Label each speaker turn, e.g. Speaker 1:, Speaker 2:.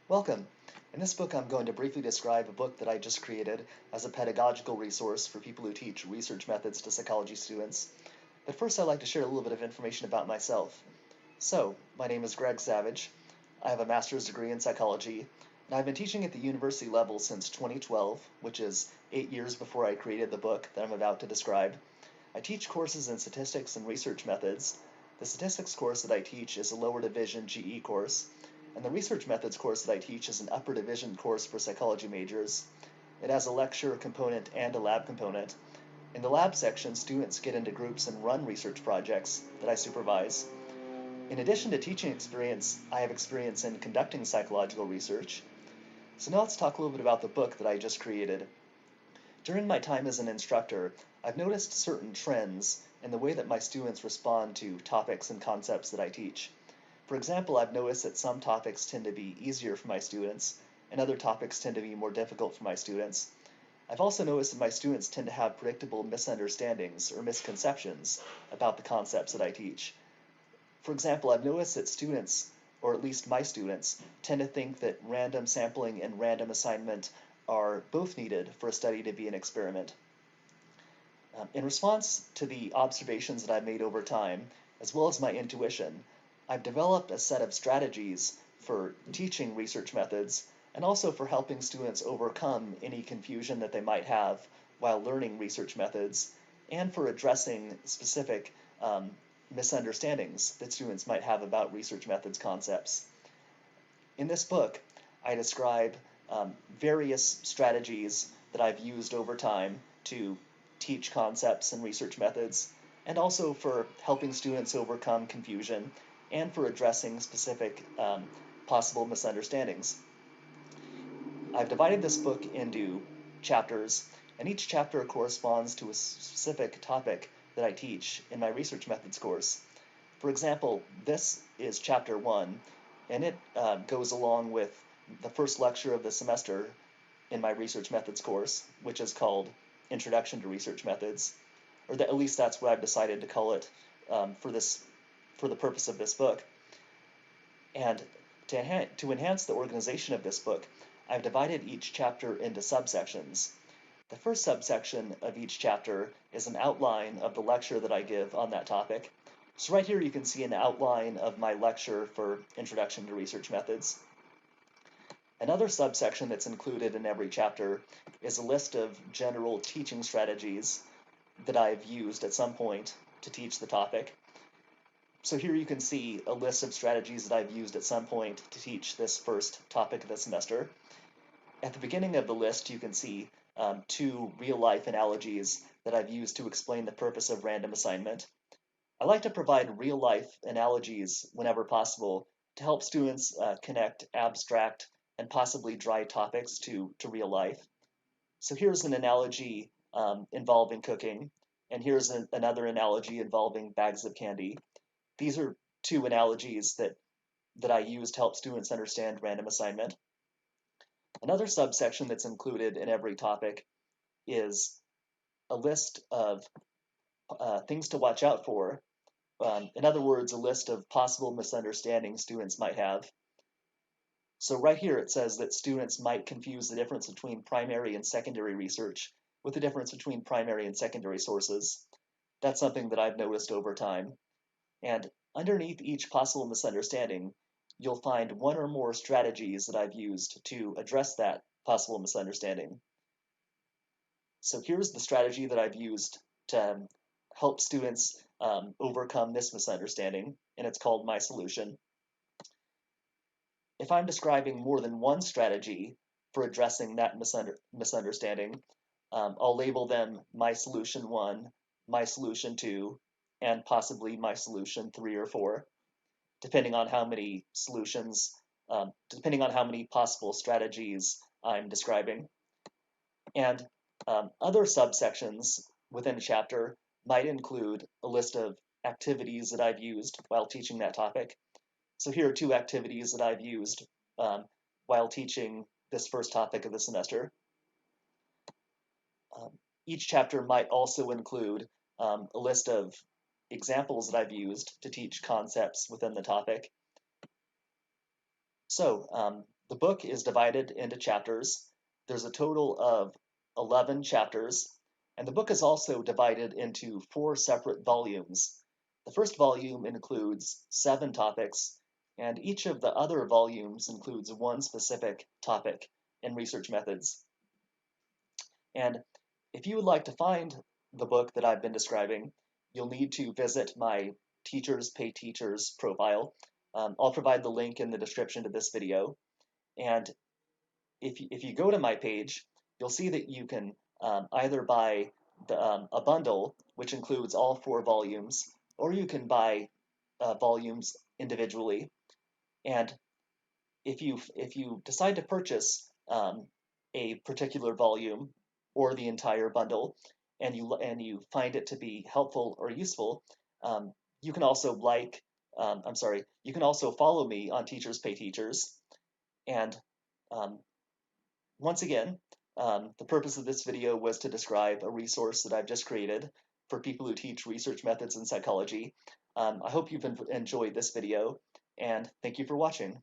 Speaker 1: Welcome. In this book, I'm going to briefly describe a book that I just created as a pedagogical resource for people who teach research methods to psychology students. But first, I'd like to share a little bit of information about myself. So, my name is Greg Savage. I have a master's degree in psychology, and I've been teaching at the university level since 2012, which is 8 years before I created the book that I'm about to describe. I teach courses in statistics and research methods. The statistics course that I teach is a lower division GE course, and the research methods course that I teach is an upper division course for psychology majors. It has a lecture component and a lab component. In the lab section, students get into groups and run research projects that I supervise. In addition to teaching experience, I have experience in conducting psychological research. So now let's talk a little bit about the book that I just created. During my time as an instructor, I've noticed certain trends in the way that my students respond to topics and concepts that I teach. For example, I've noticed that some topics tend to be easier for my students, and other topics tend to be more difficult for my students. I've also noticed that my students tend to have predictable misunderstandings or misconceptions about the concepts that I teach. For example, I've noticed that students, or at least my students, tend to think that random sampling and random assignment are both needed for a study to be an experiment. In response to the observations that I've made over time, as well as my intuition, I've developed a set of strategies for teaching research methods and also for helping students overcome any confusion that they might have while learning research methods and for addressing specific misunderstandings that students might have about research methods concepts. In this book, I describe various strategies that I've used over time to teach concepts and research methods, and also for helping students overcome confusion and for addressing specific possible misunderstandings. I've divided this book into chapters, and each chapter corresponds to a specific topic that I teach in my research methods course. For example, this is chapter 1, and it goes along with the first lecture of the semester in my research methods course, which is called Introduction to Research Methods, or at least that's what I've decided to call it for the purpose of this book. And to enhance the organization of this book, I've divided each chapter into subsections. The first subsection of each chapter is an outline of the lecture that I give on that topic. So right here you can see an outline of my lecture for Introduction to Research Methods. Another subsection that's included in every chapter is a list of general teaching strategies that I've used at some point to teach the topic. So here you can see a list of strategies that I've used at some point to teach this first topic of the semester. At the beginning of the list, you can see two real-life analogies that I've used to explain the purpose of random assignment. I like to provide real-life analogies whenever possible to help students connect abstract and possibly dry topics to real life. So here's an analogy involving cooking, and here's another analogy involving bags of candy. These are two analogies that I use to help students understand random assignment. Another subsection that's included in every topic is a list of things to watch out for. In other words, a list of possible misunderstandings students might have. So right here it says that students might confuse the difference between primary and secondary research with the difference between primary and secondary sources. That's something that I've noticed over time. And underneath each possible misunderstanding, you'll find one or more strategies that I've used to address that possible misunderstanding. So here's the strategy that I've used to help students overcome this misunderstanding, and it's called My Solution. If I'm describing more than one strategy for addressing that misunderstanding, I'll label them My Solution 1, My Solution 2, and possibly My Solution 3 or 4, depending on how many solutions, depending on how many possible strategies I'm describing. And other subsections within a chapter might include a list of activities that I've used while teaching that topic. So here are two activities that I've used while teaching this first topic of the semester. Um, each chapter might also include a list of examples that I've used to teach concepts within the topic. So The book is divided into chapters. There's a total of 11 chapters, and the book is also divided into 4 separate volumes. The first volume includes 7 topics, and each of the other volumes includes one specific topic in research methods. And if you would like to find the book that I've been describing, you'll need to visit my Teachers Pay Teachers profile. I'll provide the link in the description to this video. And if you go to my page, you'll see that you can either buy a bundle, which includes all 4 volumes, or you can buy volumes individually. And if you decide to purchase a particular volume or the entire bundle, and you find it to be helpful or useful, you can also you can also follow me on Teachers Pay Teachers. And um, once again, the purpose of this video was to describe a resource that I've just created for people who teach research methods in psychology. I hope you've enjoyed this video, and thank you for watching.